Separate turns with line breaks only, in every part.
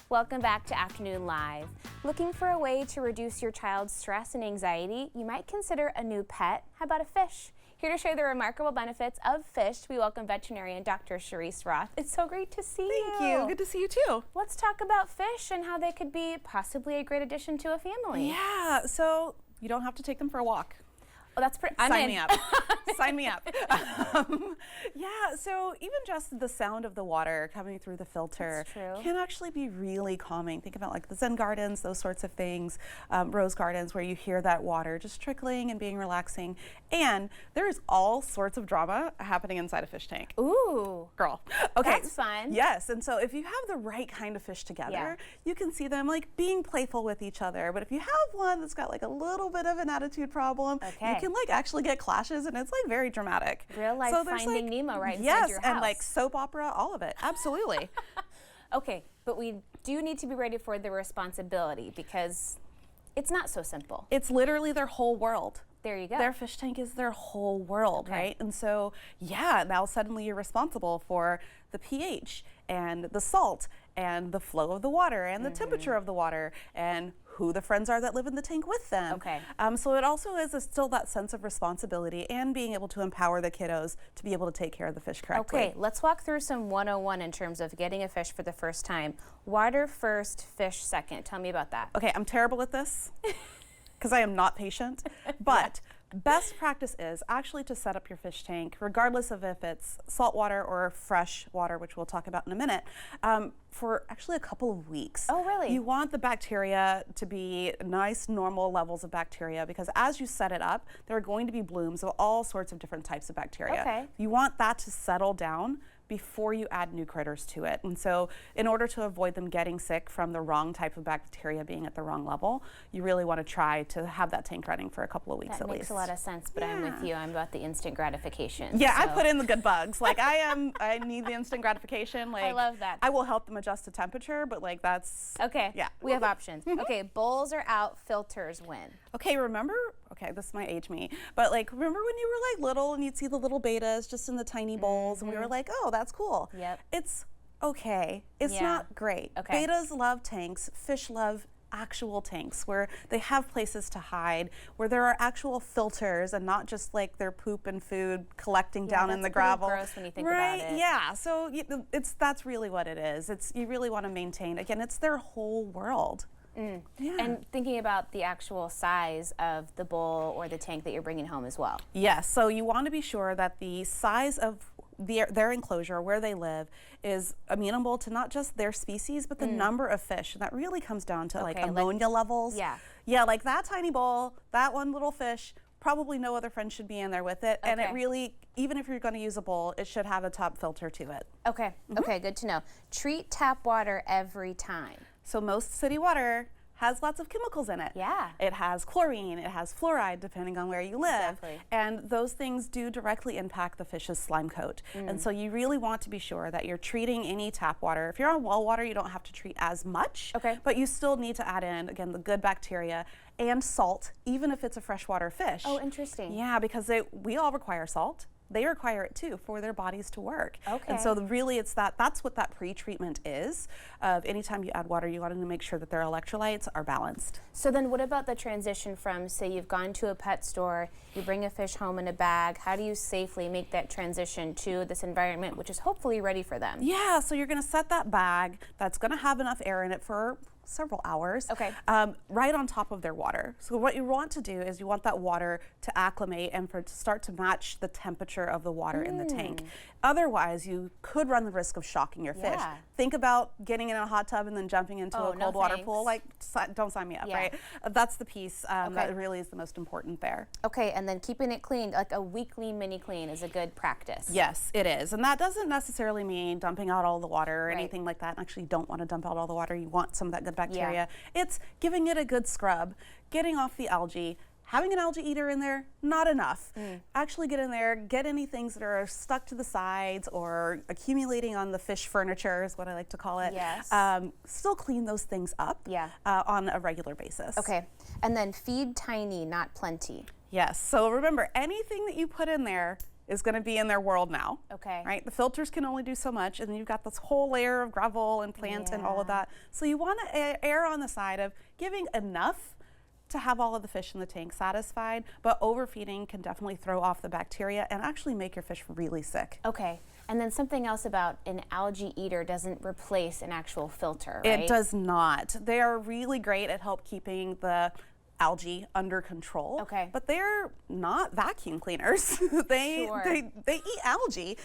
Welcome back to Afternoon Live. Looking for a way to reduce your child's stress and anxiety? You might consider a new pet. How about a fish? Here to share the remarkable benefits of fish, we welcome Veterinarian Dr. Cherice Roth. It's so great to see you.
Thank you. Good to see you too.
Let's talk about fish and how they could be possibly a great addition to a family.
Yeah, so you don't have to take them for a walk.
Oh, that's pretty.
Sign me up. Sign me up. Yeah, so even just the sound of the water coming through the filter can actually be really calming. Think about like the Zen gardens, those sorts of things, rose gardens where you hear that water just trickling and being relaxing. And there is all sorts of drama happening inside a fish tank.
Ooh.
Girl. Okay.
That's fun.
Yes, and so if you have the right kind of fish together, you can see them like being playful with each other. But if you have one that's got like a little bit of an attitude problem, you can like actually get clashes, and it's like very dramatic.
Real life Finding Nemo right inside your house.
Yes, and like soap opera, all of it. Absolutely.
Okay, but we do need to be ready for the responsibility because it's not so simple.
It's literally their whole world.
There you go.
Their fish tank is their whole world, right? And so, yeah, now suddenly you're responsible for the pH and the salt and the flow of the water and the temperature of the water and who the friends are that live in the tank with them.
Okay.
So it also is still that sense of responsibility and being able to empower the kiddos to be able to take care of the fish correctly.
Okay, let's walk through some 101 in terms of getting a fish for the first time. Water first, fish second. Tell me about that.
Okay, I'm terrible at this because I am not patient, but best practice is actually to set up your fish tank, regardless of if it's saltwater or fresh water, which we'll talk about in a minute, for actually a couple of weeks.
Oh, really?
You want the bacteria to be nice, normal levels of bacteria, because as you set it up, there are going to be blooms of all sorts of different types of bacteria.
Okay.
You want that to settle down before you add new critters to it. And so in order to avoid them getting sick from the wrong type of bacteria being at the wrong level, you really want to try to have that tank running for a couple of weeks at least.
That makes a lot of sense, but I'm with you. I'm about the instant gratification.
Yeah, so. I put in the good bugs. Like I need the instant gratification. Like
I love that.
I will help them adjust to temperature, but like that's
okay.
Yeah.
We have options. Okay, bowls are out, filters win.
Okay, remember, this might age me, but like remember when you were like little and you'd see the little betas just in the tiny bowls and we were like, oh, that's cool.
Yep.
It's okay. It's not great.
Okay.
Betas love tanks. Fish love actual tanks where they have places to hide, where there are actual filters and not just like their poop and food collecting down in the gravel.
Gross when you think about it.
Yeah. So that's really what it is. You really want to maintain. Again, it's their whole world. Yeah.
And thinking about the actual size of the bowl or the tank that you're bringing home as well.
Yes, so you want to be sure that the size of their enclosure, where they live, is amenable to not just their species, but the number of fish. And that really comes down to like ammonia levels.
Yeah.
Yeah, like that tiny bowl, that one little fish, probably no other friend should be in there with it. And it really, even if you're going to use a bowl, it should have a top filter to it.
Okay, okay, good to know. Treat tap water every time.
So most city water has lots of chemicals in it.
Yeah.
It has chlorine, it has fluoride, depending on where you live.
Exactly.
And those things do directly impact the fish's slime coat. And so you really want to be sure that you're treating any tap water. If you're on well water, you don't have to treat as much.
Okay.
But you still need to add in, again, the good bacteria and salt, even if it's a freshwater fish.
Oh, interesting.
Yeah, because we all require salt. They require it too for their bodies to work.
Okay.
And so really that's what that pre-treatment is. Anytime you add water, you want to make sure that their electrolytes are balanced.
So then what about the transition from, say you've gone to a pet store, you bring a fish home in a bag, how do you safely make that transition to this environment, which is hopefully ready for them?
Yeah, so you're going to set that bag that's going to have enough air in it for several hours, right on top of their water. So what you want to do is you want that water to acclimate and to start to match the temperature of the water in the tank. Otherwise, you could run the risk of shocking your fish. Think about getting in a hot tub and then jumping into a cold water pool. Like, don't sign me up, right? That's the piece that really is the most important there.
Okay, and then keeping it clean, like a weekly mini clean is a good practice.
Yes, it is. And that doesn't necessarily mean dumping out all the water or anything like that. Actually, you don't want to dump out all the water. You want some of that good bacteria. It's giving it a good scrub, getting off the algae. Having an algae eater in there, not enough. Actually get in there, get any things that are stuck to the sides or accumulating on the fish furniture is what I like to call it.
Yes.
Still clean those things up on a regular basis.
Okay, and then feed tiny, not plenty.
Yes, so remember anything that you put in there is going to be in their world now.
Okay.
Right? The filters can only do so much, and then you've got this whole layer of gravel and plant and all of that. So you want to err on the side of giving enough to have all of the fish in the tank satisfied, but overfeeding can definitely throw off the bacteria and actually make your fish really sick.
Okay. And then something else about an algae eater doesn't replace an actual filter, right?
It does not. They are really great at help keeping the algae under control.
Okay.
But they're not vacuum cleaners. they eat algae.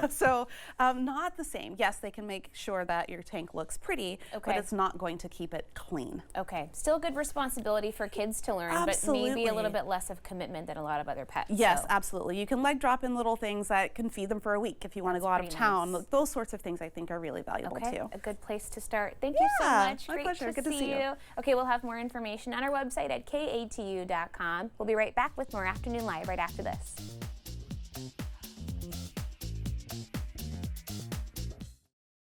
So not the same. Yes, they can make sure that your tank looks pretty, but it's not going to keep it clean.
Okay. Still good responsibility for kids to learn,
Absolutely.
but maybe a little bit less of commitment than a lot of other pets.
Yes, absolutely. You can like drop in little things that can feed them for a week if you want to go out of town.
Nice.
Those sorts of things I think are really valuable too.
A good place to start. Thank you so much.
My
Great
pleasure. Good to see you.
Okay, we'll have more information on our website at katu.com. We'll be right back with more Afternoon Live right after this.